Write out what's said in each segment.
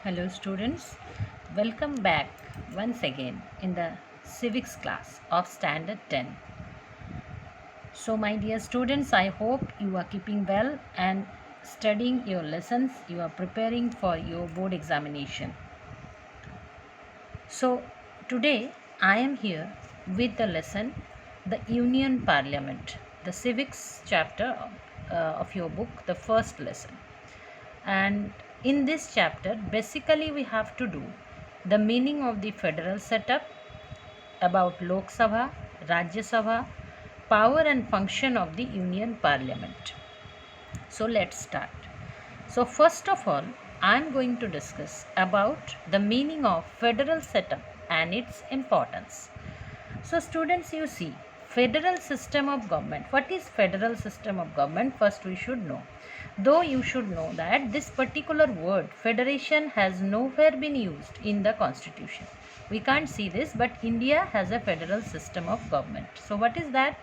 Hello students, welcome back once again in the civics class of standard 10. So my dear students, I hope you are keeping well and studying your lessons. You are preparing for your board examination. So today I am here with the lesson the Union Parliament, the civics chapter of your book, the first lesson. And in this chapter, basically, we have to do the meaning of the federal setup, about Lok Sabha, Rajya Sabha, power and function of the Union Parliament. So let's start. So first of all, I am going to discuss about the meaning of federal setup and its importance. So students, you see, federal system of government. What is federal system of government? First we should know. Though you should know that this particular word federation has nowhere been used in the constitution. We can't see this, but India has a federal system of government. So what is that?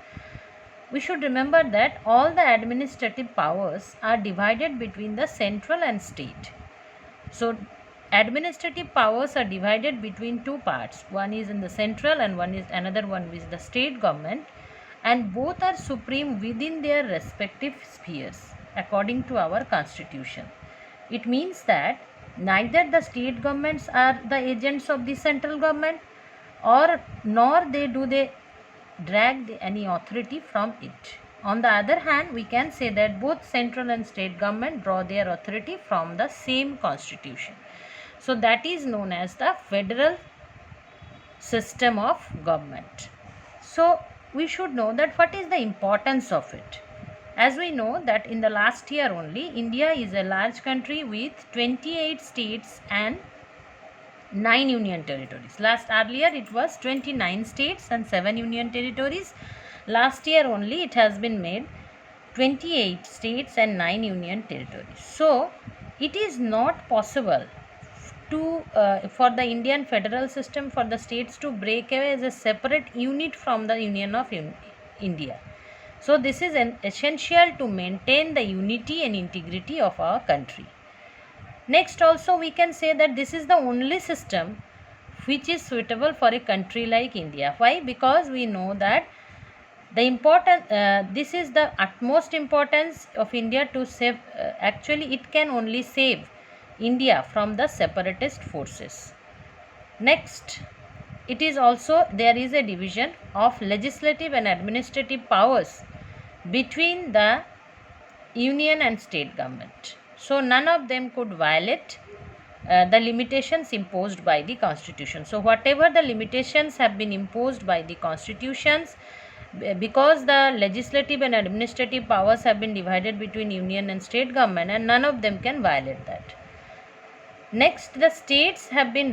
We should remember that all the administrative powers are divided between the central and state. So administrative powers are divided between two parts. One is in the central and another one is the state government, and both are supreme within their respective spheres according to our constitution. It means that neither the state governments are the agents of the central government, or nor they drag any authority from it. On the other hand, we can say that both central and state government draw their authority from the same constitution. So that is known as the federal system of government. So we should know that what is the importance of it. As we know that in the last year only, India is a large country with 28 states and 9 union territories. Earlier it was 29 states and 7 union territories. Last year only it has been made 28 states and 9 union territories. So it is not possible to for the Indian federal system for the states to break away as a separate unit from the Union of India. So this is essential to maintain the unity and integrity of our country. Next, also we can say that this is the only system which is suitable for a country like India. Why? Because we know that this is the utmost importance of India to save. Actually, it can only save India from the separatist forces. Next, it is also there is a division of legislative and administrative powers between the union and state government. So none of them could violate the limitations imposed by the constitution. So whatever the limitations have been imposed by the constitutions, because the legislative and administrative powers have been divided between union and state government, and none of them can violate that. Next, the states have been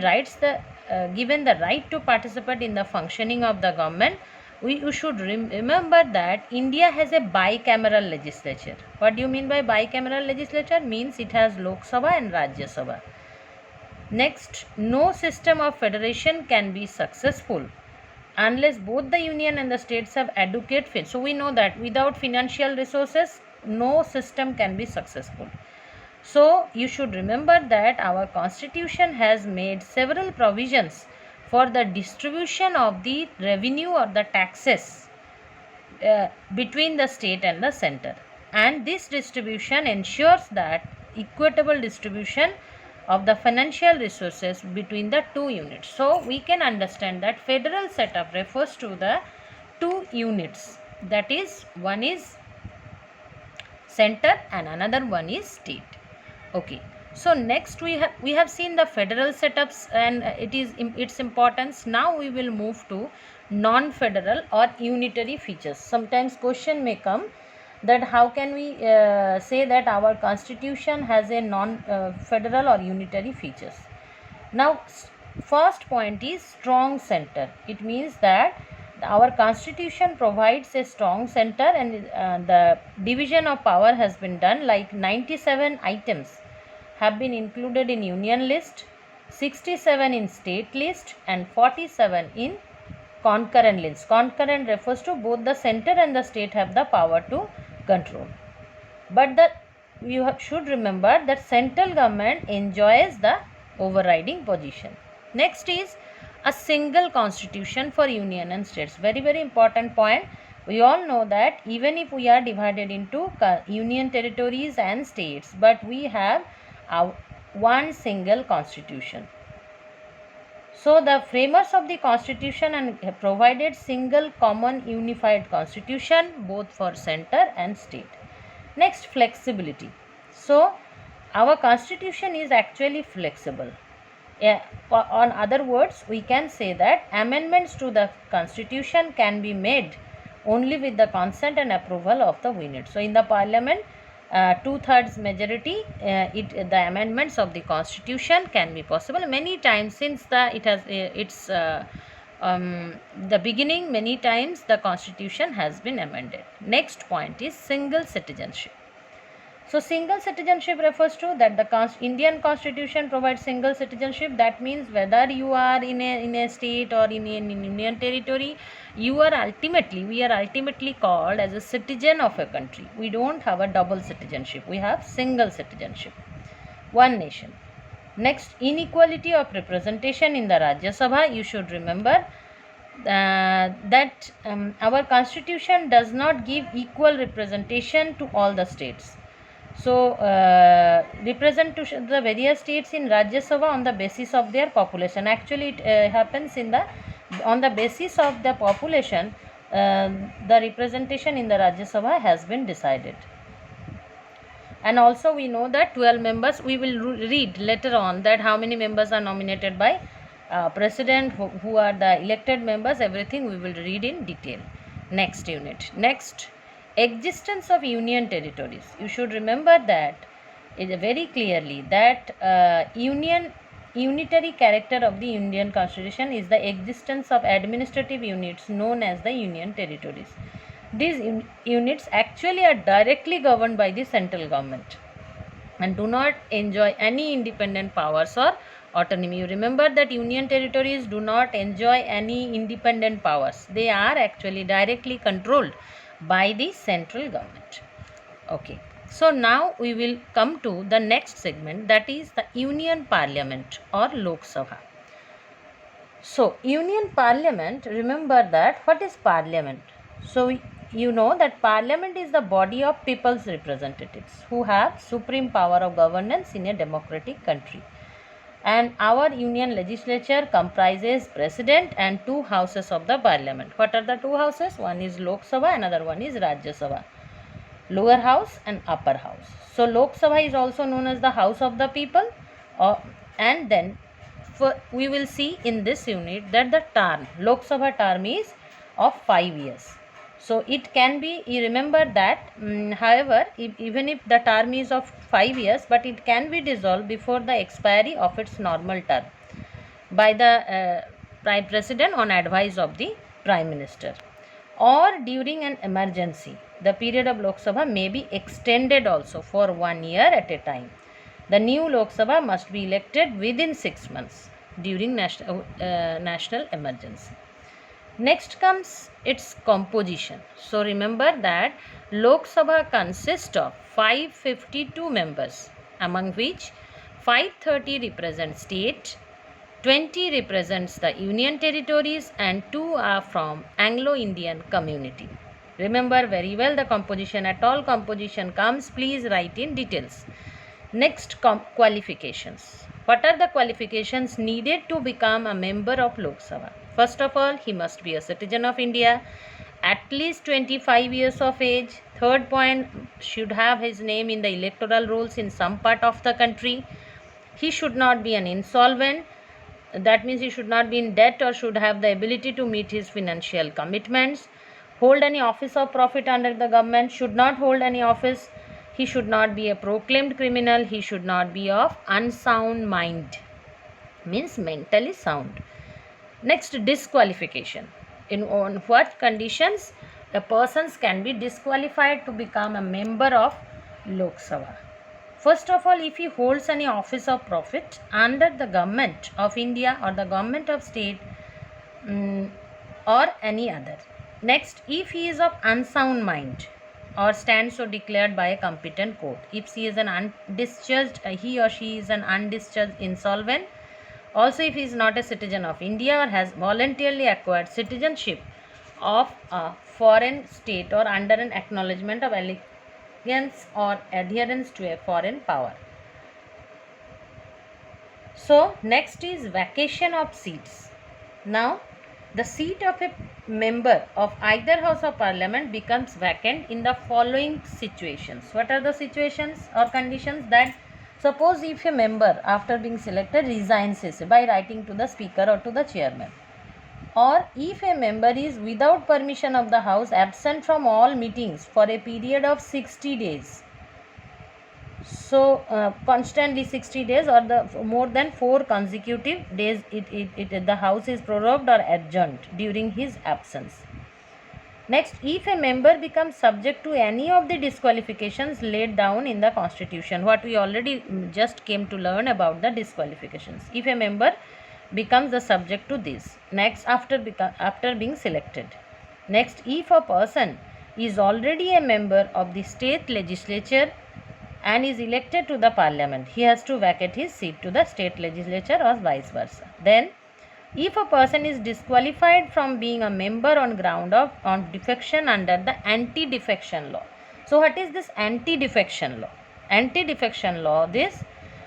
given the right to participate in the functioning of the government. You should remember that India has a bicameral legislature. What do you mean by bicameral legislature? Means it has Lok Sabha and Rajya Sabha. Next, no system of federation can be successful unless both the union and the states have adequate funds. So we know that without financial resources, no system can be successful. So you should remember that our constitution has made several provisions for the distribution of the revenue or the taxes between the state and the center, and this distribution ensures that equitable distribution of the financial resources between the two units. So we can understand that federal setup refers to the two units, that is, one is center and another one is state. Okay, so next we have seen the federal setups and its importance. Now we will move to non-federal or unitary features. Sometimes question may come that how can we say that our constitution has a non-federal or unitary features. Now first point is strong center. It means that our constitution provides a strong center, and the division of power has been done, like 97 items have been included in union list, 67 in state list, and 47 in concurrent list. Concurrent refers to both the center and the state have the power to control. But you should remember that central government enjoys the overriding position. Next is a single constitution for union and states. Very, very important point. We all know that even if we are divided into union territories and states, but we have one single constitution. So the framers of the constitution and provided single common unified constitution both for center and state. Next, flexibility. So our constitution is actually flexible. On other words, we can say that amendments to the constitution can be made only with the consent and approval of the unit. So in the parliament, 2/3 majority, the amendments of the constitution can be possible. Many times since the beginning, many times the constitution has been amended. Next point is single citizenship. So single citizenship refers to that the Indian constitution provides single citizenship. That means whether you are in a state or in an union territory, we are ultimately called as a citizen of a country. We don't have a double citizenship. We have single citizenship. One nation. Next, inequality of representation in the Rajya Sabha. You should remember that our constitution does not give equal representation to all the states. So, representation the various states in Rajya Sabha on the basis of their population. Actually, it happens on the basis of the population. The representation in the Rajya Sabha has been decided. And also we know that 12 members, we will read later on that how many members are nominated by president, who are the elected members, everything we will read in detail. Next unit. Next, existence of union territories. You should remember that it is very clearly that unitary character of the Indian constitution is the existence of administrative units known as the union territories. These units actually are directly governed by the central government and do not enjoy any independent powers or autonomy. You remember that union territories do not enjoy any independent powers. They are actually directly controlled by the central government. Okay. So now we will come to the next segment, that is the Union Parliament or Lok Sabha. So Union Parliament, remember that what is Parliament? So you know that Parliament is the body of people's representatives who have supreme power of governance in a democratic country. And our union legislature comprises president and two houses of the parliament. What are the two houses? One is Lok Sabha, another one is Rajya Sabha. Lower house and upper house. So Lok Sabha is also known as the house of the people. And then we will see in this unit that the term, Lok Sabha term is of 5 years. So it can be, you remember that, however, even if the term is of 5 years, but it can be dissolved before the expiry of its normal term by the Prime President on advice of the Prime Minister. Or during an emergency, the period of Lok Sabha may be extended also for 1 year at a time. The new Lok Sabha must be elected within 6 months during national emergency. Next comes its composition. So remember that Lok Sabha consists of 552 members, among which 530 represent state, 20 represents the union territories, and 2 are from Anglo-Indian community. Remember very well the composition. At all composition comes, please write in details. Next, qualifications. What are the qualifications needed to become a member of Lok Sabha? First of all, he must be a citizen of India, at least 25 years of age. Third point, should have his name in the electoral rolls in some part of the country. He should not be an insolvent. That means he should not be in debt or should have the ability to meet his financial commitments. Hold any office of profit under the government. Should not hold any office. He should not be a proclaimed criminal. He should not be of unsound mind. Means mentally sound. Next, disqualification. On what conditions the persons can be disqualified to become a member of Lok Sabha? First of all, if he holds any office of profit under the government of India or the government of state or any other. Next, if he is of unsound mind, or stands so declared by a competent court. If she is an undischarged, he or she is an undischarged insolvent. Also, if he is not a citizen of India or has voluntarily acquired citizenship of a foreign state or under an acknowledgement of allegiance or adherence to a foreign power. So, next is vacation of seats. Now, the seat of a member of either House of Parliament becomes vacant in the following situations. What are the situations or conditions? That suppose if a member after being selected resigns by writing to the Speaker or to the Chairman, or if a member is without permission of the House absent from all meetings for a period of 60 days. So constantly 60 days or the more than 4 consecutive days the House is prorogued or adjourned during his absence. Next, if a member becomes subject to any of the disqualifications laid down in the Constitution, what we already just came to learn about the disqualifications. If a member becomes the subject to this. Next, after being selected. Next, if a person is already a member of the state legislature and is elected to the parliament, he has to vacate his seat to the state legislature or vice versa. Then, if a person is disqualified from being a member on ground of defection under the anti-defection law. So, what is this anti-defection law? Anti-defection law, this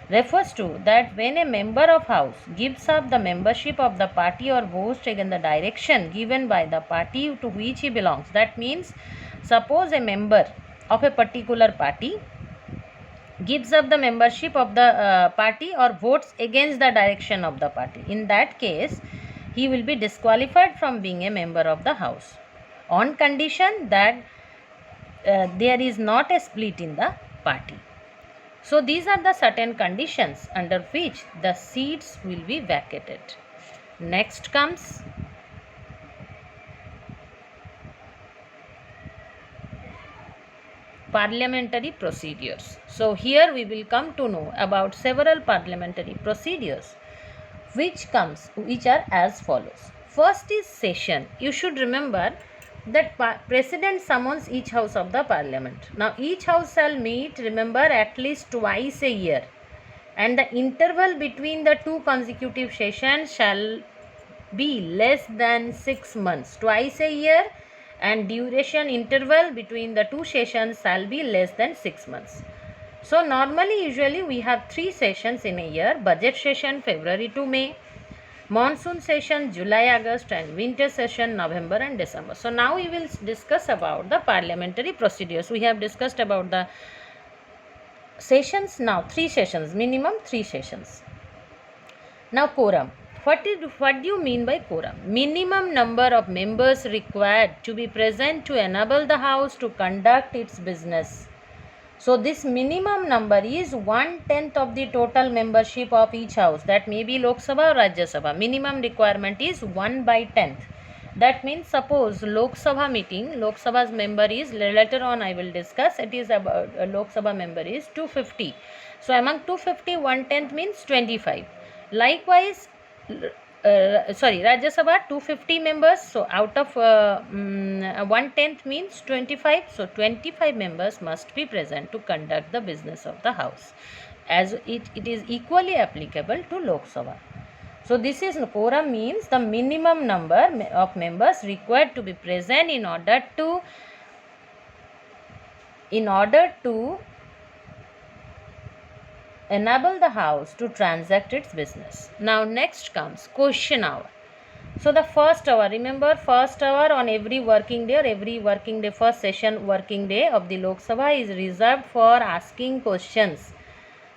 refers to that when a member of House gives up the membership of the party or votes against the direction given by the party to which he belongs. That means, suppose a member of a particular party gives up the membership of the party or votes against the direction of the party. In that case, he will be disqualified from being a member of the House on condition that there is not a split in the party. So, these are the certain conditions under which the seats will be vacated. Next comes parliamentary procedures. So, here we will come to know about several parliamentary procedures which are as follows. First is session. You should remember that President summons each house of the parliament. Now, each house shall meet, remember, at least twice a year, and the interval between the 2 consecutive sessions shall be less than 6 months. Twice a year, and duration interval between the 2 sessions shall be less than 6 months. So, normally usually we have 3 sessions in a year: budget session February to May, monsoon session July, August, and winter session November and December. So, now we will discuss about the parliamentary procedures. We have discussed about the sessions. Now 3 sessions, minimum 3 sessions. Now, quorum. What do you mean by quorum? Minimum number of members required to be present to enable the House to conduct its business. So, this minimum number is 1/10 of the total membership of each House. That may be Lok Sabha or Rajya Sabha. Minimum requirement is 1/10. That means, suppose Lok Sabha meeting, Lok Sabha's member is, later on I will discuss, it is about Lok Sabha member is 250. So, among 250, 1/10 means 25. Likewise, Rajya Sabha 250 members, so out of 1/10 means 25, so 25 members must be present to conduct the business of the House, as it is equally applicable to Lok Sabha. So, this is quorum means the minimum number of members required to be present in order to enable the House to transact its business. Now, next comes question hour. So, the first hour, remember, first hour on every working day or every working day, first session working day of the Lok Sabha is reserved for asking questions,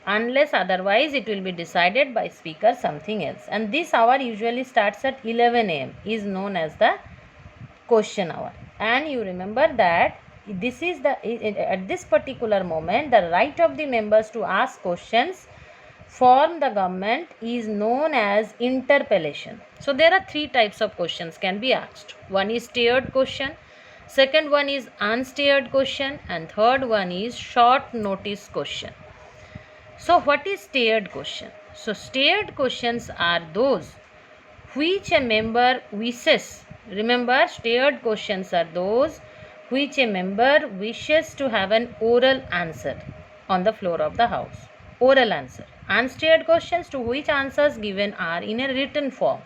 unless otherwise it will be decided by speaker something else. And this hour usually starts at 11 am, is known as the question hour. And you remember that this is at this particular moment, the right of the members to ask questions from the government is known as interpellation. So, there are 3 types of questions can be asked. One is stayed question, second one is unstayed question, and third one is short notice question. So, what is stayed question? So, stayed questions are those which a member wishes. Remember, stayed questions are those which a member wishes to have an oral answer on the floor of the house. Oral answer. Unsteered questions to which answers given are in a written form.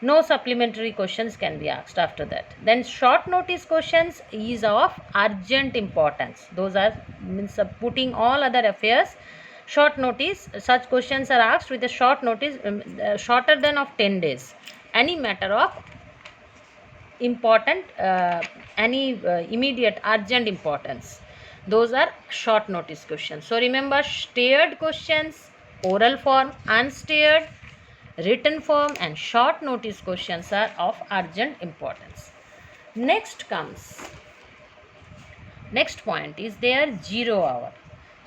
No supplementary questions can be asked after that. Then short notice questions is of urgent importance. Those are means putting all other affairs. Short notice, such questions are asked with a short notice, shorter than of 10 days. Any matter of important, immediate, urgent importance. Those are short notice questions. So remember, steered questions, oral form, unsteered, written form, and short notice questions are of urgent importance. Next point is their 0 hour.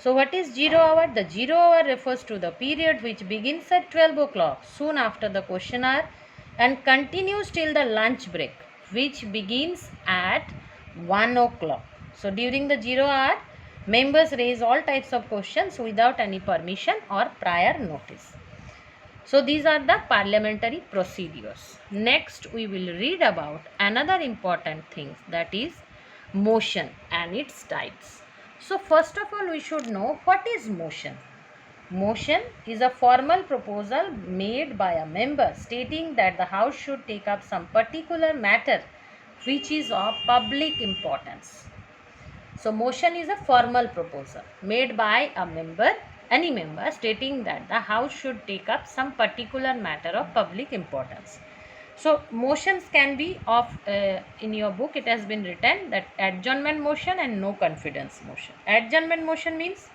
So what is 0 hour? The 0 hour refers to the period which begins at 12 o'clock, soon after the question hour, and continues till the lunch break, which begins at 1 o'clock. So during the 0 hour, members raise all types of questions without any permission or prior notice. So these are the parliamentary procedures. Next we will read about another important thing, that is motion and its types. So first of all, we should know what is motion. Motion is a formal proposal made by a member stating that the House should take up some particular matter which is of public importance. So motion is a formal proposal made by a member, any member, stating that the House should take up some particular matter of public importance. So motions can be of, in your book it has been written that adjournment motion and no confidence motion. Adjournment motion means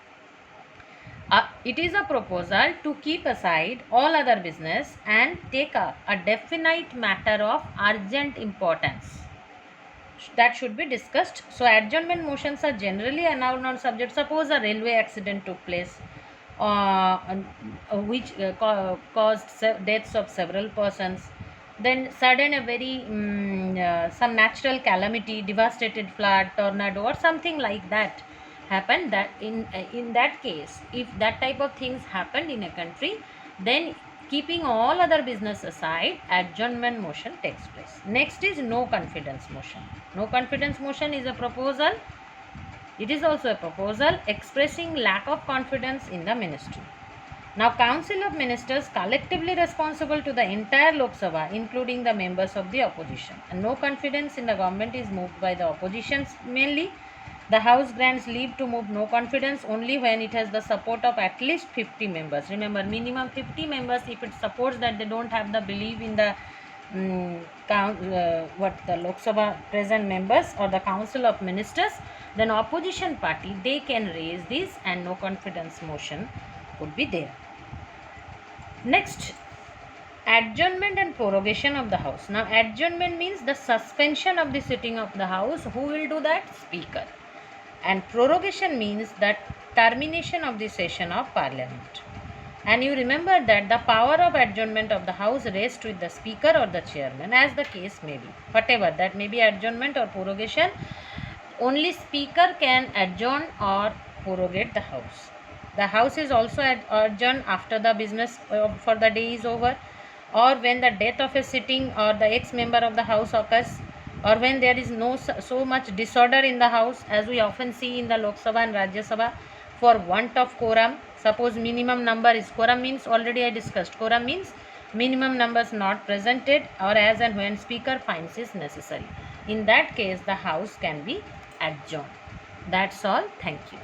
it is a proposal to keep aside all other business and take up a definite matter of urgent importance that should be discussed. So adjournment motions are generally announced on subject. Suppose a railway accident took place which caused deaths of several persons. Then sudden a very some natural calamity, devastated flood, tornado or something like that happened. That in that case, if that type of things happened in a country, then keeping all other business aside, adjournment motion takes place. Next is no confidence motion. No confidence motion is a proposal. It is also a proposal expressing lack of confidence in the ministry. Now, Council of Ministers collectively responsible to the entire Lok Sabha, including the members of the opposition. And no confidence in the government is moved by the opposition mainly. The House grants leave to move no confidence only when it has the support of at least 50 members. Remember, minimum 50 members. If it supports that they don't have the belief in the the Lok Sabha present members or the Council of Ministers, then opposition party, they can raise this and no confidence motion could be there. Next, adjournment and prorogation of the House. Now, adjournment means the suspension of the sitting of the House. Who will do that? Speaker. And prorogation means that termination of the session of Parliament. And you remember that the power of adjournment of the House rests with the Speaker or the Chairman, as the case may be. Whatever that may be, adjournment or prorogation, only Speaker can adjourn or prorogate the House. The House is also adjourned after the business for the day is over, or when the death of a sitting or the ex-member of the House occurs, or when there is no so much disorder in the House, as we often see in the Lok Sabha and Rajya Sabha, for want of quorum. Suppose minimum number is, quorum means already I discussed, quorum means minimum numbers not presented or as and when Speaker finds is necessary. In that case, the House can be adjourned. That's all. Thank you.